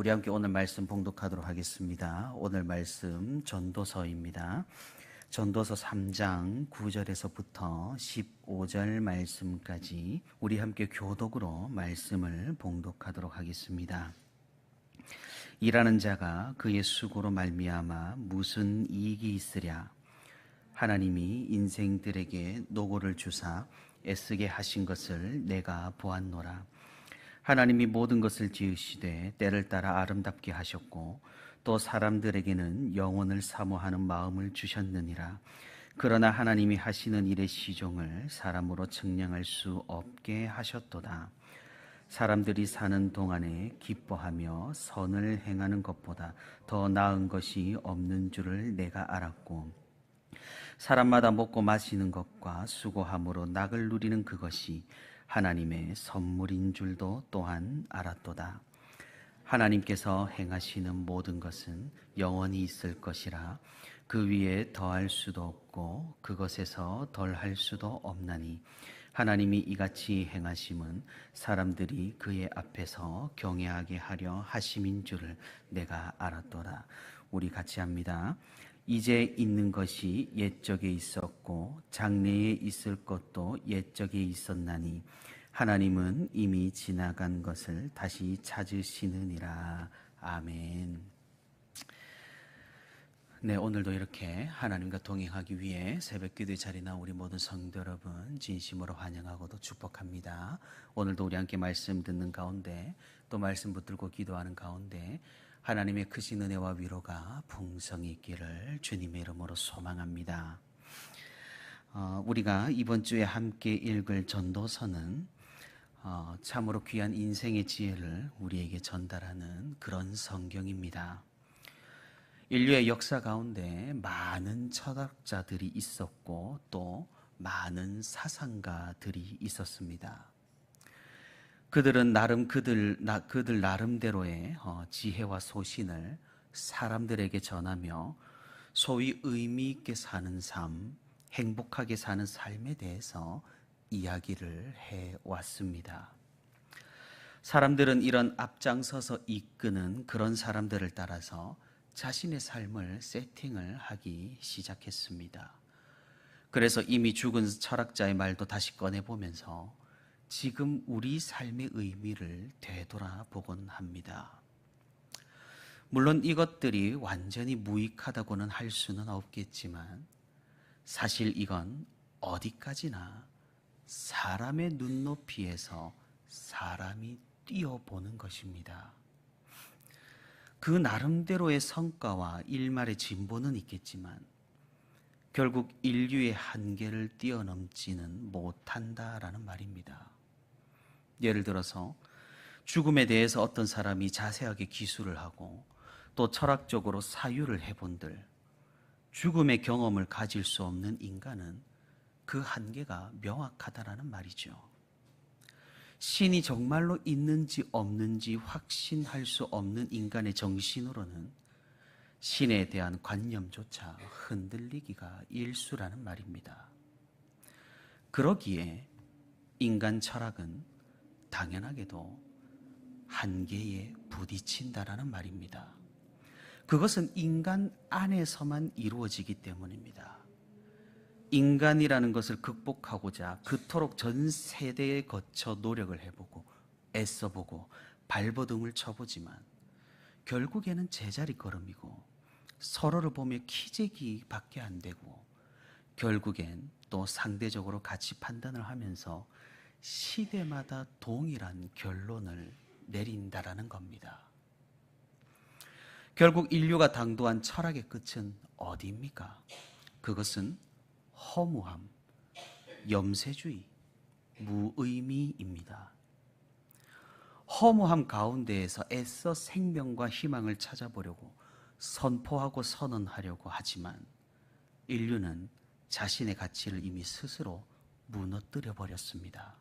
우리 함께 오늘 말씀 봉독하도록 하겠습니다. 오늘 말씀 전도서입니다. 전도서 3장 9절에서부터 15절 말씀까지 우리 함께 교독으로 말씀을 봉독하도록 하겠습니다. 일하는 자가 그의 수고로 말미암아 무슨 이익이 있으랴. 하나님이 인생들에게 노고를 주사 애쓰게 하신 것을 내가 보았노라. 하나님이 모든 것을 지으시되 때를 따라 아름답게 하셨고 또 사람들에게는 영혼을 사모하는 마음을 주셨느니라. 그러나 하나님이 하시는 일의 시종을 사람으로 측량할 수 없게 하셨도다. 사람들이 사는 동안에 기뻐하며 선을 행하는 것보다 더 나은 것이 없는 줄을 내가 알았고, 사람마다 먹고 마시는 것과 수고함으로 낙을 누리는 그것이 하나님의 선물인 줄도 또한 알았도다. 하나님께서 행하시는 모든 것은 영원히 있을 것이라. 그 위에 더할 수도 없고 그것에서 덜할 수도 없나니, 하나님이 이같이 행하심은 사람들이 그의 앞에서 경외하게 하려 하심인 줄을 내가 알았도다. 우리 같이 합니다. 이제 있는 것이 옛적에 있었고 장래에 있을 것도 옛적에 있었나니, 하나님은 이미 지나간 것을 다시 찾으시느니라. 아멘. 네, 오늘도 이렇게 하나님과 동행하기 위해 새벽 기도의 자리에 나온 우리 모든 성도 여러분 진심으로 환영하고도 축복합니다. 오늘도 우리 함께 말씀 듣는 가운데, 또 말씀 붙들고 기도하는 가운데 하나님의 크신 은혜와 위로가 풍성히 있기를 주님의 이름으로 소망합니다. 우리가 이번 주에 함께 읽을 전도서는 참으로 귀한 인생의 지혜를 우리에게 전달하는 그런 성경입니다. 인류의 역사 가운데 많은 철학자들이 있었고 또 많은 사상가들이 있었습니다. 그들은 그들 나름대로의 지혜와 소신을 사람들에게 전하며 소위 의미 있게 사는 삶, 행복하게 사는 삶에 대해서 이야기를 해왔습니다. 사람들은 이런 앞장서서 이끄는 그런 사람들을 따라서 자신의 삶을 세팅을 하기 시작했습니다. 그래서 이미 죽은 철학자의 말도 다시 꺼내보면서 지금 우리 삶의 의미를 되돌아보곤 합니다. 물론 이것들이 완전히 무익하다고는 할 수는 없겠지만, 사실 이건 어디까지나 사람의 눈높이에서 사람이 뛰어보는 것입니다. 그 나름대로의 성과와 일말의 진보는 있겠지만 결국 인류의 한계를 뛰어넘지는 못한다라는 말입니다. 예를 들어서 죽음에 대해서 어떤 사람이 자세하게 기술을 하고 또 철학적으로 사유를 해본들, 죽음의 경험을 가질 수 없는 인간은 그 한계가 명확하다라는 말이죠. 신이 정말로 있는지 없는지 확신할 수 없는 인간의 정신으로는 신에 대한 관념조차 흔들리기가 일수라는 말입니다. 그러기에 인간 철학은 당연하게도 한계에 부딪힌다라는 말입니다. 그것은 인간 안에서만 이루어지기 때문입니다. 인간이라는 것을 극복하고자 그토록 전 세대에 거쳐 노력을 해보고 애써보고 발버둥을 쳐보지만 결국에는 제자리 걸음이고 서로를 보며 키재기밖에 안 되고, 결국엔 또 상대적으로 가치 판단을 하면서 시대마다 동일한 결론을 내린다라는 겁니다. 결국 인류가 당도한 철학의 끝은 어디입니까? 그것은 허무함, 염세주의, 무의미입니다. 허무함 가운데에서 애써 생명과 희망을 찾아보려고 선포하고 선언하려고 하지만 인류는 자신의 가치를 이미 스스로 무너뜨려 버렸습니다.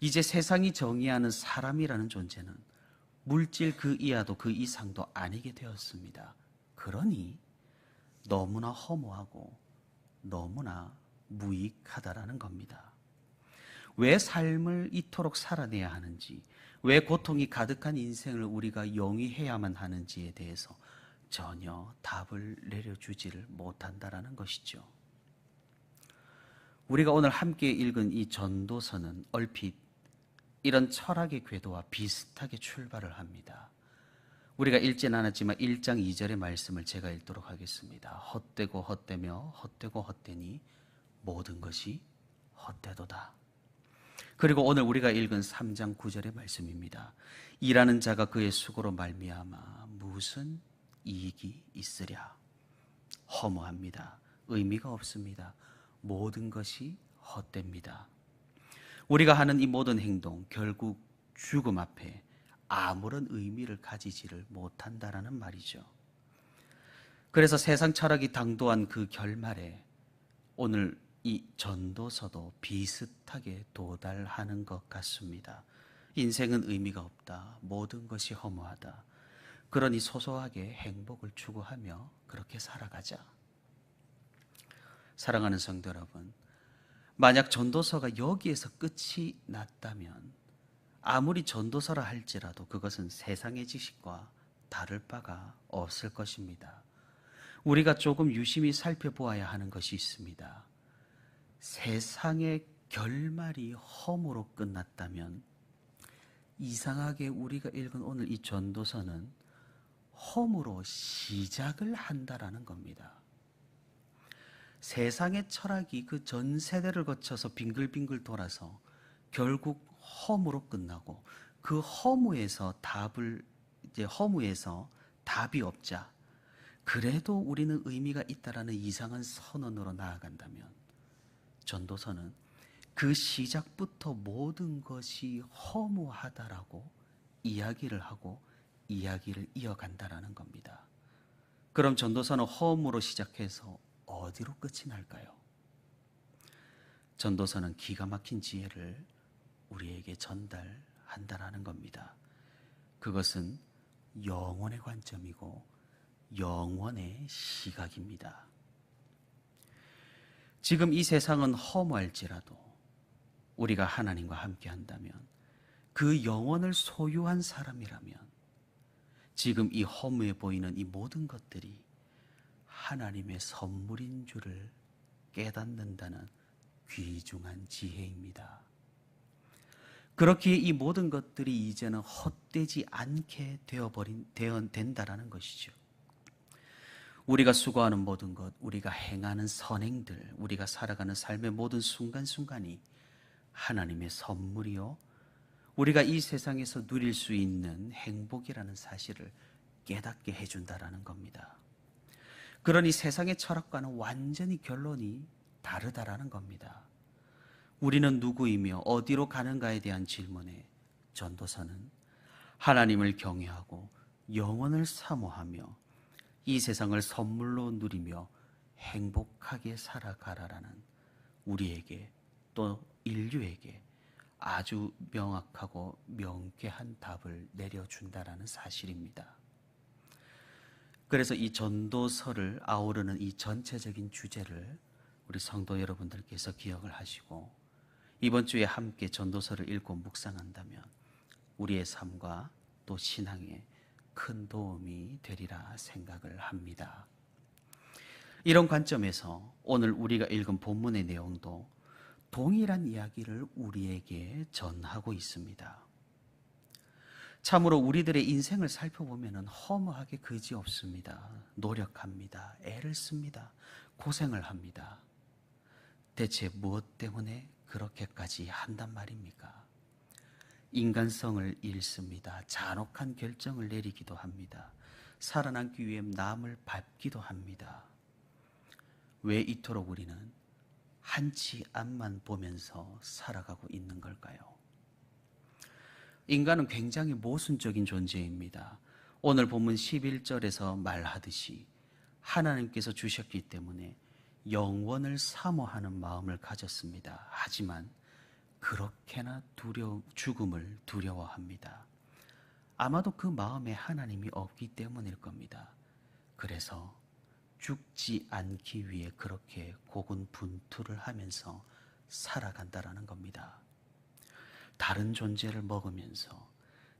이제 세상이 정의하는 사람이라는 존재는 물질 그 이하도 그 이상도 아니게 되었습니다. 그러니 너무나 허무하고 너무나 무익하다라는 겁니다. 왜 삶을 이토록 살아내야 하는지, 왜 고통이 가득한 인생을 우리가 용이해야만 하는지에 대해서 전혀 답을 내려주지를 못한다라는 것이죠. 우리가 오늘 함께 읽은 이 전도서는 얼핏 이런 철학의 궤도와 비슷하게 출발을 합니다. 우리가 읽진 않았지만 1장 2절의 말씀을 제가 읽도록 하겠습니다. 헛되고 헛되며 헛되고 헛되니 모든 것이 헛되도다. 그리고 오늘 우리가 읽은 3장 9절의 말씀입니다. 일하는 자가 그의 수고로 말미암아 무슨 이익이 있으랴. 허무합니다. 의미가 없습니다. 모든 것이 헛됩니다. 우리가 하는 이 모든 행동 결국 죽음 앞에 아무런 의미를 가지지를 못한다라는 말이죠. 그래서 세상 철학이 당도한 그 결말에 오늘 이 전도서도 비슷하게 도달하는 것 같습니다. 인생은 의미가 없다. 모든 것이 허무하다. 그러니 소소하게 행복을 추구하며 그렇게 살아가자. 사랑하는 성도 여러분, 만약 전도서가 여기에서 끝이 났다면 아무리 전도서라 할지라도 그것은 세상의 지식과 다를 바가 없을 것입니다. 우리가 조금 유심히 살펴보아야 하는 것이 있습니다. 세상의 결말이 허무로 끝났다면 이상하게 우리가 읽은 오늘 이 전도서는 허무로 시작을 한다라는 겁니다. 세상의 철학이 그 전 세대를 거쳐서 빙글빙글 돌아서 결국 허무로 끝나고 그 허무에서 답이 없자 그래도 우리는 의미가 있다라는 이상한 선언으로 나아간다면 전도서는 그 시작부터 모든 것이 허무하다라고 이야기를 하고 이야기를 이어간다라는 겁니다. 그럼 전도서는 허무로 시작해서 어디로 끝이 날까요? 전도서는 기가 막힌 지혜를 우리에게 전달한다라는 겁니다. 그것은 영혼의 관점이고 영원의 시각입니다. 지금 이 세상은 허무할지라도 우리가 하나님과 함께 한다면 그 영혼을 소유한 사람이라면 지금 이 허무해 보이는 이 모든 것들이 하나님의 선물인 줄을 깨닫는다는 귀중한 지혜입니다. 그렇기에 이 모든 것들이 이제는 헛되지 않게 된다라는 것이죠. 우리가 수고하는 모든 것, 우리가 행하는 선행들, 우리가 살아가는 삶의 모든 순간순간이 하나님의 선물이요, 우리가 이 세상에서 누릴 수 있는 행복이라는 사실을 깨닫게 해준다라는 겁니다. 그러니 세상의 철학과는 완전히 결론이 다르다라는 겁니다. 우리는 누구이며 어디로 가는가에 대한 질문에 전도서는 하나님을 경외하고 영원을 사모하며 이 세상을 선물로 누리며 행복하게 살아가라라는 우리에게 또 인류에게 아주 명확하고 명쾌한 답을 내려준다라는 사실입니다. 그래서 이 전도서를 아우르는 이 전체적인 주제를 우리 성도 여러분들께서 기억을 하시고 이번 주에 함께 전도서를 읽고 묵상한다면 우리의 삶과 또 신앙에 큰 도움이 되리라 생각을 합니다. 이런 관점에서 오늘 우리가 읽은 본문의 내용도 동일한 이야기를 우리에게 전하고 있습니다. 참으로 우리들의 인생을 살펴보면 허무하게 그지없습니다. 노력합니다. 애를 씁니다. 고생을 합니다. 대체 무엇 때문에 그렇게까지 한단 말입니까? 인간성을 잃습니다. 잔혹한 결정을 내리기도 합니다. 살아남기 위해 남을 밟기도 합니다. 왜 이토록 우리는 한치 앞만 보면서 살아가고 있는 걸까요? 인간은 굉장히 모순적인 존재입니다. 오늘 본문 11절에서 말하듯이 하나님께서 주셨기 때문에 영원을 사모하는 마음을 가졌습니다. 하지만 그렇게나 죽음을 두려워합니다. 아마도 그 마음에 하나님이 없기 때문일 겁니다. 그래서 죽지 않기 위해 그렇게 고군분투를 하면서 살아간다라는 겁니다. 다른 존재를 먹으면서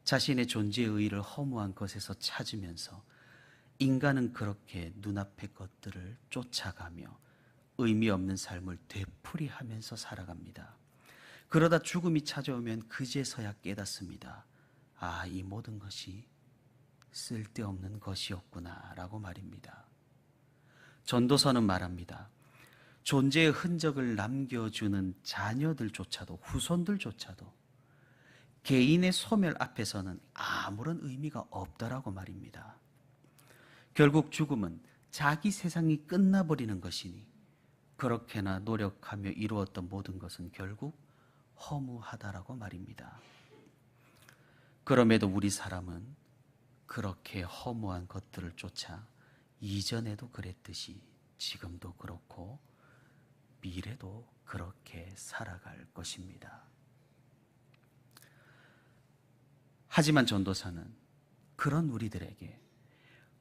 자신의 존재의 의의를 허무한 것에서 찾으면서 인간은 그렇게 눈앞의 것들을 쫓아가며 의미 없는 삶을 되풀이하면서 살아갑니다. 그러다 죽음이 찾아오면 그제서야 깨닫습니다. 아, 이 모든 것이 쓸데없는 것이었구나 라고 말입니다. 전도서는 말합니다. 존재의 흔적을 남겨주는 자녀들조차도, 후손들조차도 개인의 소멸 앞에서는 아무런 의미가 없다라고 말입니다. 결국 죽음은 자기 세상이 끝나버리는 것이니 그렇게나 노력하며 이루었던 모든 것은 결국 허무하다라고 말입니다. 그럼에도 우리 사람은 그렇게 허무한 것들을 쫓아 이전에도 그랬듯이 지금도 그렇고 미래도 그렇게 살아갈 것입니다. 하지만 전도사는 그런 우리들에게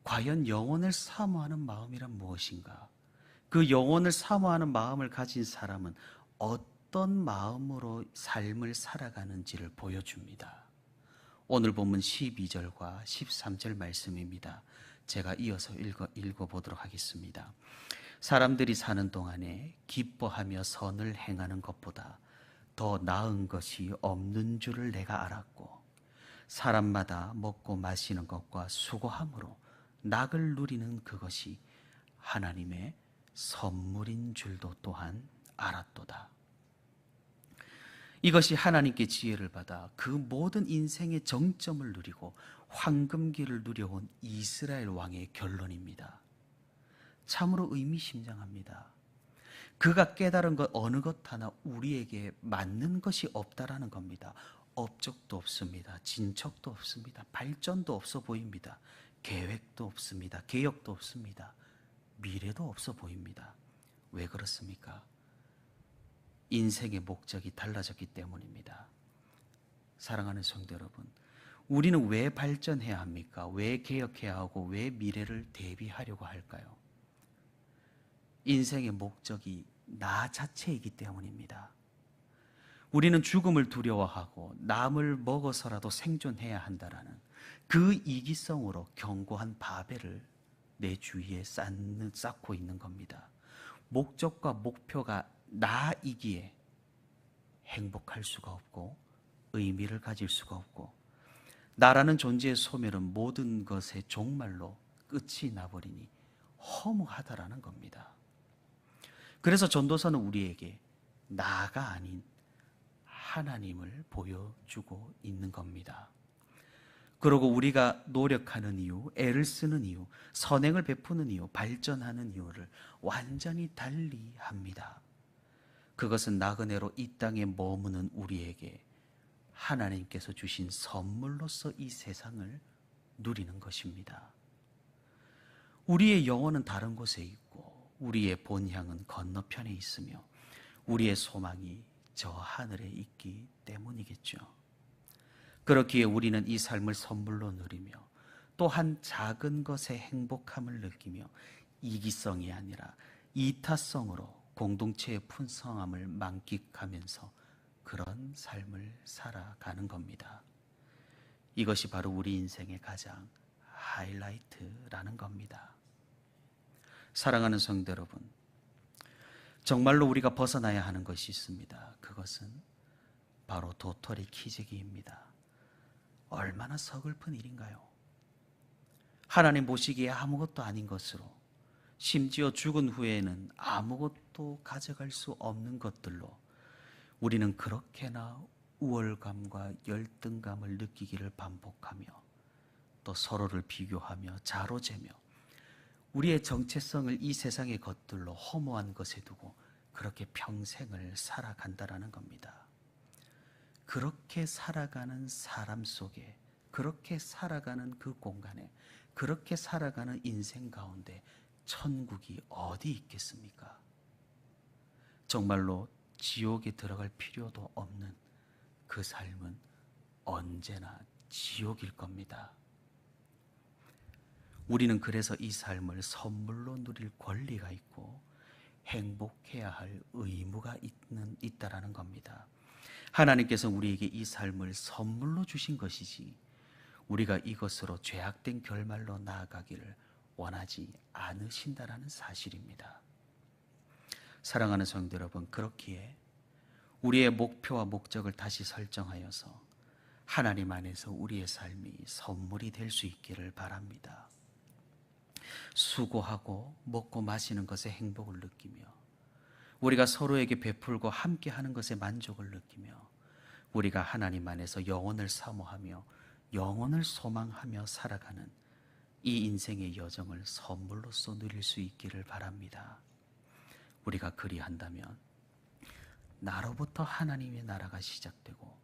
과연 영혼을 사모하는 마음이란 무엇인가? 그 영혼을 사모하는 마음을 가진 사람은 어떤 마음으로 삶을 살아가는지를 보여줍니다. 오늘 본문 12절과 13절 말씀입니다. 제가 이어서 읽어보도록 하겠습니다. 사람들이 사는 동안에 기뻐하며 선을 행하는 것보다 더 나은 것이 없는 줄을 내가 알았고, 사람마다 먹고 마시는 것과 수고함으로 낙을 누리는 그것이 하나님의 선물인 줄도 또한 알았도다. 이것이 하나님께 지혜를 받아 그 모든 인생의 정점을 누리고 황금기를 누려온 이스라엘 왕의 결론입니다. 참으로 의미심장합니다. 그가 깨달은 것 어느 것 하나 우리에게 맞는 것이 없다라는 겁니다. 업적도 없습니다. 진척도 없습니다. 발전도 없어 보입니다. 계획도 없습니다. 개혁도 없습니다. 미래도 없어 보입니다. 왜 그렇습니까? 인생의 목적이 달라졌기 때문입니다. 사랑하는 성도 여러분, 우리는 왜 발전해야 합니까? 왜 개혁해야 하고 왜 미래를 대비하려고 할까요? 인생의 목적이 나 자체이기 때문입니다. 우리는 죽음을 두려워하고 남을 먹어서라도 생존해야 한다라는 그 이기성으로 견고한 바벨을 내 주위에 쌓고 있는 겁니다. 목적과 목표가 나이기에 행복할 수가 없고 의미를 가질 수가 없고, 나라는 존재의 소멸은 모든 것의 종말로 끝이 나버리니 허무하다라는 겁니다. 그래서 전도서는 우리에게 나가 아닌 하나님을 보여주고 있는 겁니다. 그리고 우리가 노력하는 이유, 애를 쓰는 이유, 선행을 베푸는 이유, 발전하는 이유를 완전히 달리합니다. 그것은 나그네로 이 땅에 머무는 우리에게 하나님께서 주신 선물로서 이 세상을 누리는 것입니다. 우리의 영혼은 다른 곳에 있고 우리의 본향은 건너편에 있으며 우리의 소망이 저 하늘에 있기 때문이겠죠. 그렇기에 우리는 이 삶을 선물로 누리며 또한 작은 것에 행복함을 느끼며 이기성이 아니라 이타성으로 공동체의 풍성함을 만끽하면서 그런 삶을 살아가는 겁니다. 이것이 바로 우리 인생의 가장 하이라이트라는 겁니다. 사랑하는 성도 여러분, 정말로 우리가 벗어나야 하는 것이 있습니다. 그것은 바로 도토리 키재기입니다. 얼마나 서글픈 일인가요? 하나님 보시기에 아무것도 아닌 것으로, 심지어 죽은 후에는 아무것도 가져갈 수 없는 것들로 우리는 그렇게나 우월감과 열등감을 느끼기를 반복하며 또 서로를 비교하며 자로재며 우리의 정체성을 이 세상의 것들로 허무한 것에 두고 그렇게 평생을 살아간다라는 겁니다. 그렇게 살아가는 사람 속에, 그렇게 살아가는 그 공간에, 그렇게 살아가는 인생 가운데 천국이 어디 있겠습니까? 정말로 지옥에 들어갈 필요도 없는 그 삶은 언제나 지옥일 겁니다. 우리는 그래서 이 삶을 선물로 누릴 권리가 있고 행복해야 할 의무가 있다라는 겁니다. 하나님께서 우리에게 이 삶을 선물로 주신 것이지 우리가 이것으로 죄악된 결말로 나아가기를 원하지 않으신다라는 사실입니다. 사랑하는 성도 여러분, 그렇기에 우리의 목표와 목적을 다시 설정하여서 하나님 안에서 우리의 삶이 선물이 될 수 있기를 바랍니다. 수고하고 먹고 마시는 것에 행복을 느끼며, 우리가 서로에게 베풀고 함께하는 것에 만족을 느끼며, 우리가 하나님 안에서 영혼을 사모하며 영혼을 소망하며 살아가는 이 인생의 여정을 선물로서 누릴 수 있기를 바랍니다. 우리가 그리한다면 나로부터 하나님의 나라가 시작되고,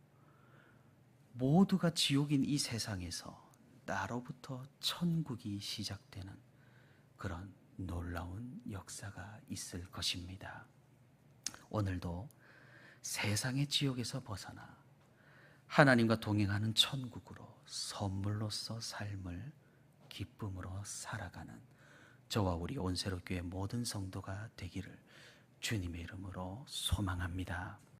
모두가 지옥인 이 세상에서 나로부터 천국이 시작되는 그런 놀라운 역사가 있을 것입니다. 오늘도 세상의 지옥에서 벗어나 하나님과 동행하는 천국으로 선물로서 삶을 기쁨으로 살아가는 저와 우리 온세로교회 모든 성도가 되기를 주님의 이름으로 소망합니다.